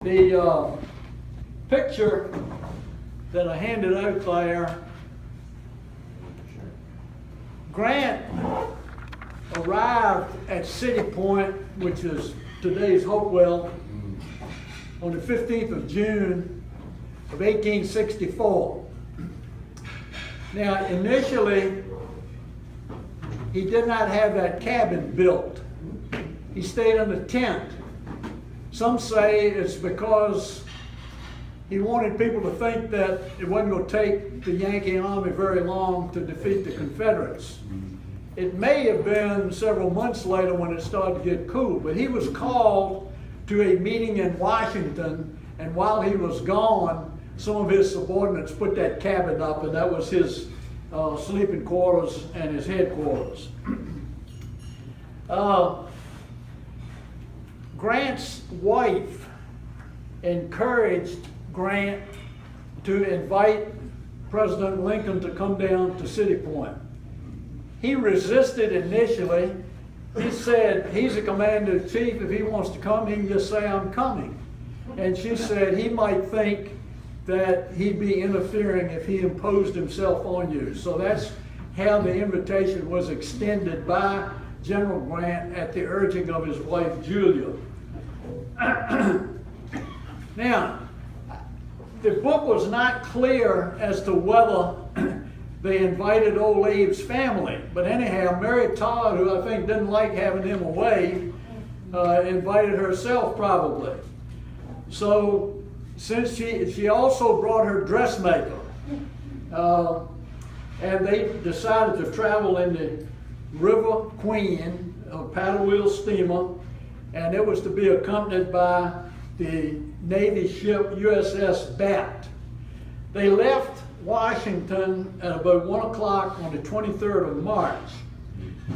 The picture that I handed out there, Grant arrived at City Point, which is today's Hopewell, on the 15th of June of 1864. Now, initially, he did not have that cabin built. He stayed in a tent. Some say it's because he wanted people to think that it wasn't going to take the Yankee Army very long to defeat the Confederates. It may have been several months later when it started to get cool, but he was called to a meeting in Washington, and while he was gone, some of his subordinates put that cabin up, and that was his sleeping quarters and his headquarters. Grant's wife encouraged Grant to invite President Lincoln to come down to City Point. He resisted initially. He said, he's a commander-in-chief. If he wants to come, he can just say, I'm coming. And she said he might think that he'd be interfering if he imposed himself on you. So that's how the invitation was extended by General Grant at the urging of his wife, Julia. Now, the book was not clear as to whether they invited old Abe's family. But anyhow, Mary Todd, who I think didn't like having him away, invited herself probably. So, since she also brought her dressmaker, and they decided to travel in the River Queen, a paddle wheel steamer, and it was to be accompanied by the Navy ship USS Bat. They left Washington at about 1 o'clock on the 23rd of March.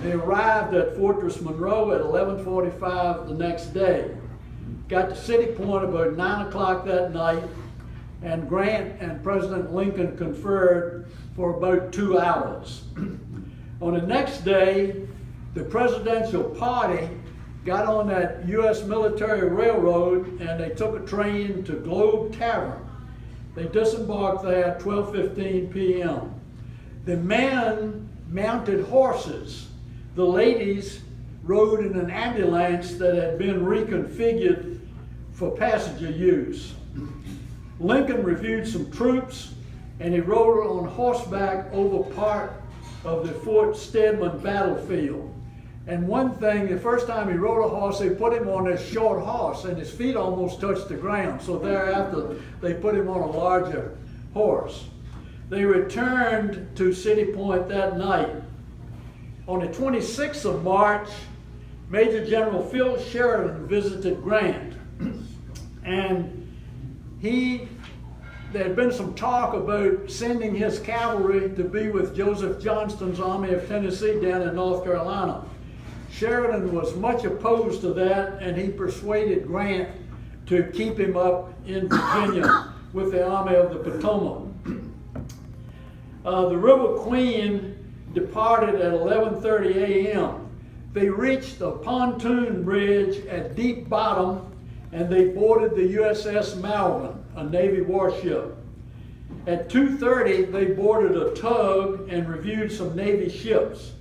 They arrived at Fortress Monroe at 11:45 the next day. Got to City Point about 9 o'clock that night, and Grant and President Lincoln conferred for about 2 hours. On the next day, the presidential party got on that U.S. military railroad and they took a train to Globe Tavern. They disembarked there at 12:15 p.m. The men mounted horses. The ladies rode in an ambulance that had been reconfigured for passenger use. Lincoln reviewed some troops, and he rode on horseback over part of the Fort Stedman battlefield. And one thing, the first time he rode a horse, they put him on this short horse, and his feet almost touched the ground. So thereafter, they put him on a larger horse. They returned to City Point that night. On the 26th of March, Major General Phil Sheridan visited Grant. And there had been some talk about sending his cavalry to be with Joseph Johnston's Army of Tennessee down in North Carolina. Sheridan was much opposed to that, and he persuaded Grant to keep him up in Virginia with the Army of the Potomac. The River Queen departed at 11:30 a.m. They reached a pontoon bridge at Deep Bottom, and they boarded the USS Malvern, a Navy warship. At 2:30, they boarded a tug and reviewed some Navy ships.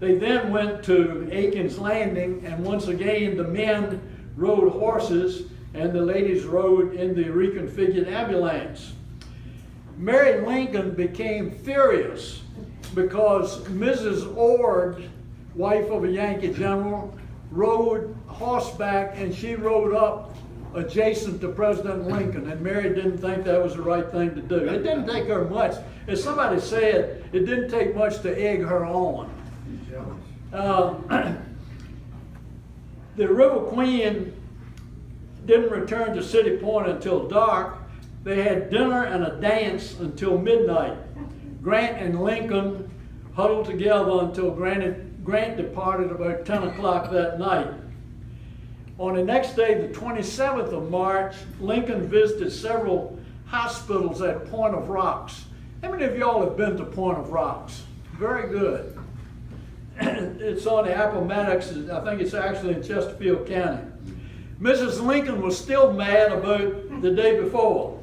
They then went to Aiken's Landing, and once again the men rode horses and the ladies rode in the reconfigured ambulance. Mary Lincoln became furious because Mrs. Ord, wife of a Yankee general, rode horseback, and she rode up adjacent to President Lincoln, and Mary didn't think that was the right thing to do. It didn't take her much. As somebody said, it didn't take much to egg her on. The River Queen didn't return to City Point until dark. They had dinner and a dance until midnight. Grant and Lincoln huddled together until Grant departed about 10 o'clock that night. On the next day, the 27th of March, Lincoln visited several hospitals at Point of Rocks. How many of y'all have been to Point of Rocks? Very good. It's on the Appomattox. I think it's actually in Chesterfield County. Mrs. Lincoln was still mad about the day before.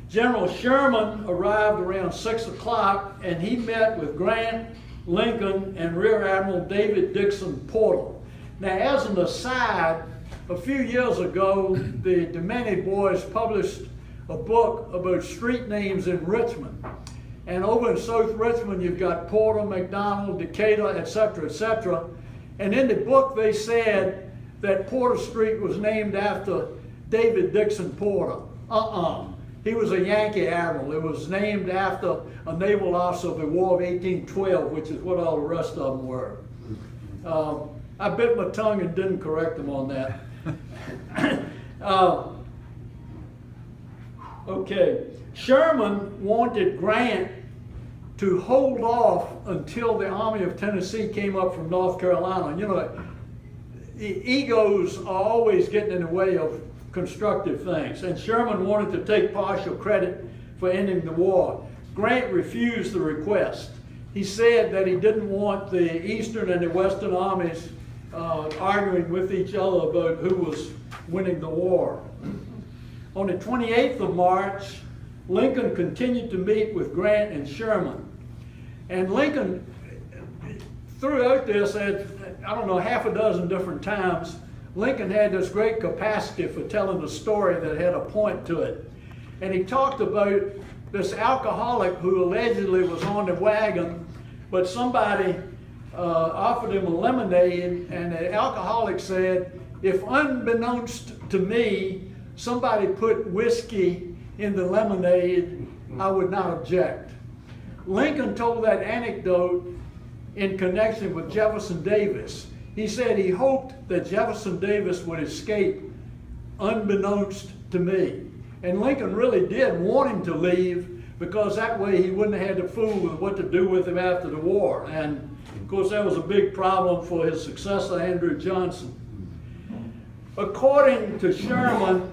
General Sherman arrived around 6 o'clock, and he met with Grant, Lincoln, and Rear Admiral David Dixon Porter. Now, as an aside, a few years ago, the Demaney boys published a book about street names in Richmond. And over in South Richmond, you've got Porter, McDonald, Decatur, etc., etc. And in the book, they said that Porter Street was named after David Dixon Porter. He was a Yankee admiral. It was named after a naval officer of the War of 1812, which is what all the rest of them were. I bit my tongue and didn't correct them on that. Okay, Sherman wanted Grant to hold off until the Army of Tennessee came up from North Carolina. You know, egos are always getting in the way of constructive things, and Sherman wanted to take partial credit for ending the war. Grant refused the request. He said that he didn't want the Eastern and the Western armies arguing with each other about who was winning the war. On the 28th of March, Lincoln continued to meet with Grant and Sherman. And Lincoln, throughout this, at, I don't know, half a dozen different times, Lincoln had this great capacity for telling a story that had a point to it. And he talked about this alcoholic who allegedly was on the wagon, but somebody offered him a lemonade, and the alcoholic said, if unbeknownst to me, somebody put whiskey in the lemonade, I would not object. Lincoln told that anecdote in connection with Jefferson Davis. He said he hoped that Jefferson Davis would escape unbeknownst to me. And Lincoln really did want him to leave, because that way he wouldn't have had to fool with what to do with him after the war. And of course that was a big problem for his successor, Andrew Johnson. According to Sherman,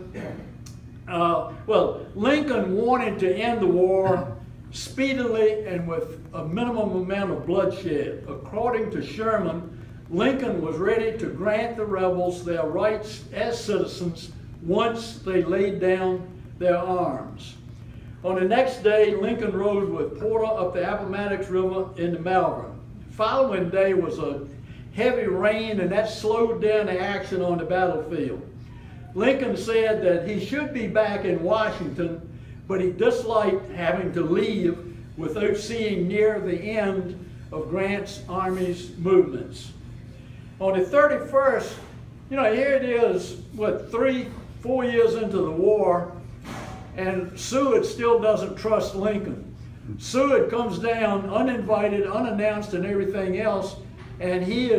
Lincoln wanted to end the war speedily and with a minimum amount of bloodshed. According to Sherman, Lincoln was ready to grant the rebels their rights as citizens once they laid down their arms. On the next day, Lincoln rode with Porter up the Appomattox River into Malvern. The following day was a heavy rain, and that slowed down the action on the battlefield. Lincoln said that he should be back in Washington, but he disliked having to leave without seeing near the end of Grant's army's movements. On the 31st, you know, here it is, 3-4 years into the war, and Seward still doesn't trust Lincoln. Seward comes down uninvited, unannounced, and everything else, and he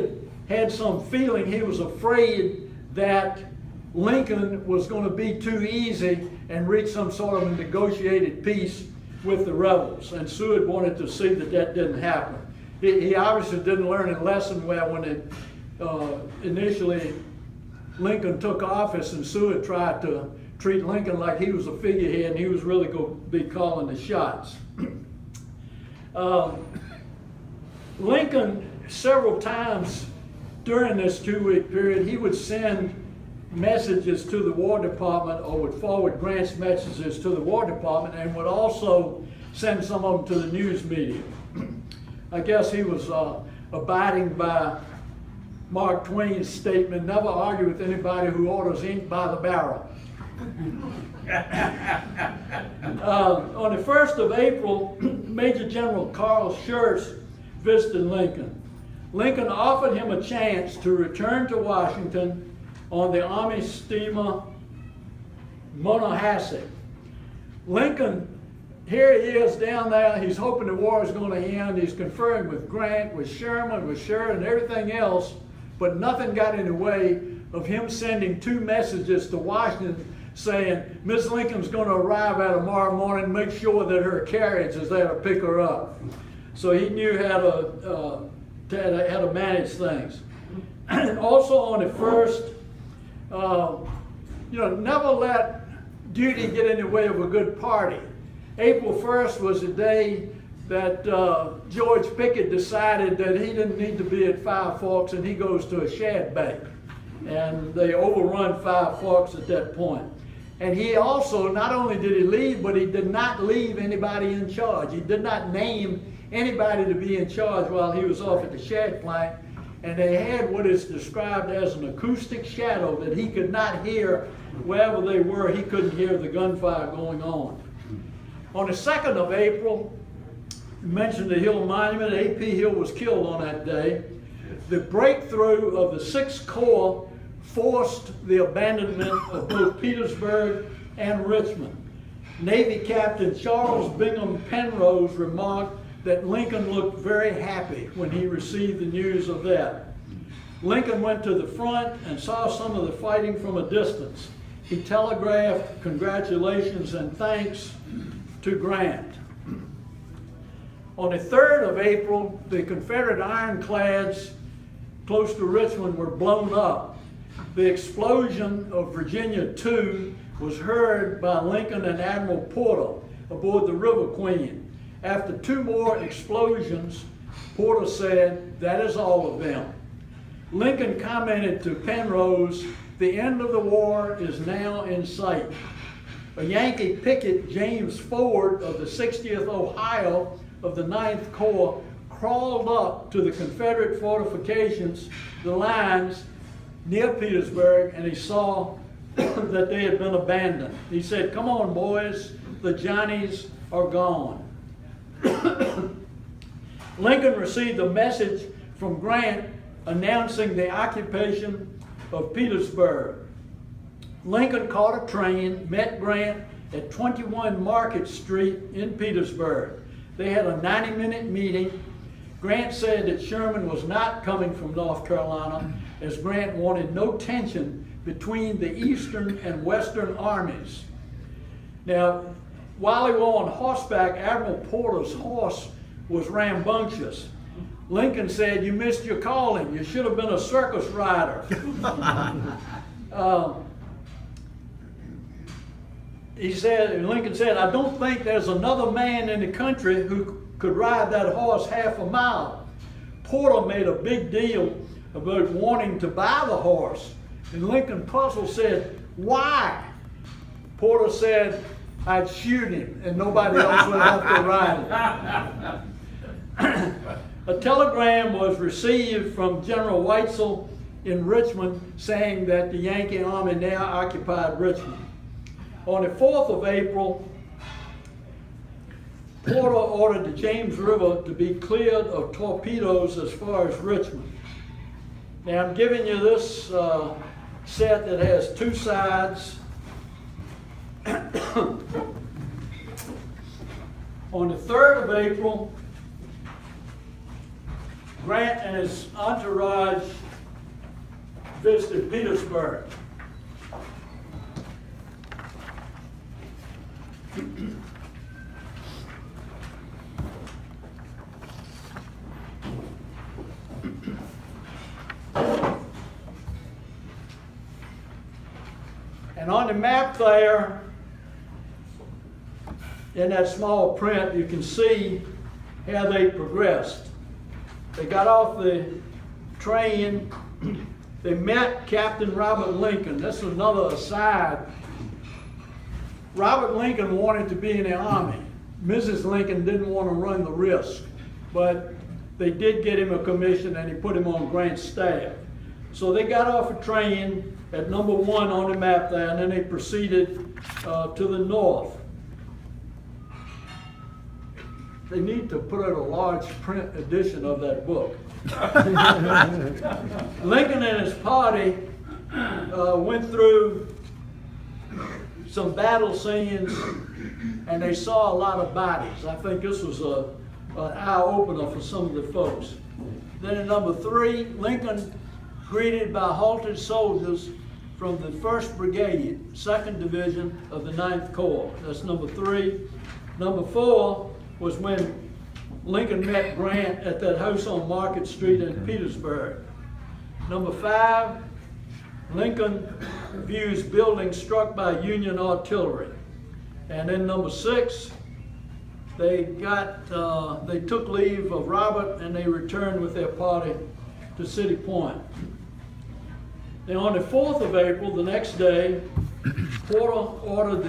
had some feeling, he was afraid that Lincoln was going to be too easy and reach some sort of a negotiated peace with the rebels. And Seward wanted to see that that didn't happen. He obviously didn't learn a lesson well when initially Lincoln took office, and Seward tried to treat Lincoln like he was a figurehead and he was really going to be calling the shots. Lincoln, several times during this 2-week period, he would send messages to the War Department, or would forward Grant's messages to the War Department, and would also send some of them to the news media. I guess he was abiding by Mark Twain's statement, never argue with anybody who orders ink by the barrel. On the 1st of April, Major General Carl Schurz visited Lincoln. Lincoln offered him a chance to return to Washington on the Army steamer Monahasset. Lincoln, here he is down there, he's hoping the war is going to end, he's conferring with Grant, with Sherman, with Sheridan, and everything else, but nothing got in the way of him sending 2 messages to Washington saying, Miss Lincoln's going to arrive out tomorrow morning, make sure that her carriage is there to pick her up. So he knew how to manage things. Also on the 1st, never let duty get in the way of a good party. April 1st was the day that George Pickett decided that he didn't need to be at Five Forks, and he goes to a shad bank. and they overrun Five Forks at that point. And he also, not only did he leave, but he did not leave anybody in charge. He did not name anybody to be in charge while he was off at the shad plant. And they had what is described as an acoustic shadow that he could not hear wherever they were. He couldn't hear the gunfire going on. On the 2nd of April, you mentioned the Hill Monument. A.P. Hill was killed on that day. The breakthrough of the 6th Corps forced the abandonment of both Petersburg and Richmond. Navy Captain Charles Bingham Penrose remarked that Lincoln looked very happy when he received the news of that. Lincoln went to the front and saw some of the fighting from a distance. He telegraphed congratulations and thanks to Grant. On the 3rd of April, the Confederate ironclads close to Richmond were blown up. The explosion of Virginia 2 was heard by Lincoln and Admiral Porter aboard the River Queen. After 2 more explosions, Porter said, "That is all of them." Lincoln commented to Penrose, "The end of the war is now in sight." A Yankee picket, James Ford of the 60th Ohio of the 9th Corps, crawled up to the Confederate fortifications, the lines near Petersburg, and he saw that they had been abandoned. He said, "Come on, boys, the Johnnies are gone." Lincoln received a message from Grant announcing the occupation of Petersburg. Lincoln caught a train, met Grant at 21 Market Street in Petersburg. They had a 90-minute meeting. Grant said that Sherman was not coming from North Carolina, as Grant wanted no tension between the Eastern and Western armies. Now, while he was on horseback, Admiral Porter's horse was rambunctious. Lincoln said, "You missed your calling. You should have been a circus rider." Lincoln said, "I don't think there's another man in the country who could ride that horse half a mile." Porter made a big deal about wanting to buy the horse. And Lincoln, puzzled, said, "Why?" Porter said, "I'd shoot him and nobody else would have to ride it." A telegram was received from General Weitzel in Richmond saying that the Yankee army now occupied Richmond. On the 4th of April, Porter ordered the James River to be cleared of torpedoes as far as Richmond. Now I'm giving you this set that has 2 sides. On the 3rd of April, Grant and his entourage visited Petersburg. And on the map there, in that small print, you can see how they progressed. They got off the train, they met Captain Robert Lincoln. This is another aside. Robert Lincoln wanted to be in the Army. Mrs. Lincoln didn't want to run the risk, but they did get him a commission and he put him on Grant's staff. So they got off a train at number 1 on the map there, and then they proceeded to the north. They need to put out a large print edition of that book. Lincoln and his party went through some battle scenes, and they saw a lot of bodies. I think this was an eye-opener for some of the folks. Then in number 3, Lincoln greeted by halted soldiers from the 1st Brigade, 2nd Division of the 9th Corps. That's number 3. Number 4 was when Lincoln met Grant at that house on Market Street in Petersburg. Number 5, Lincoln views buildings struck by Union artillery. And then number 6, they took leave of Robert and they returned with their party to City Point. Now, on the 4th of April, the next day, Porter ordered the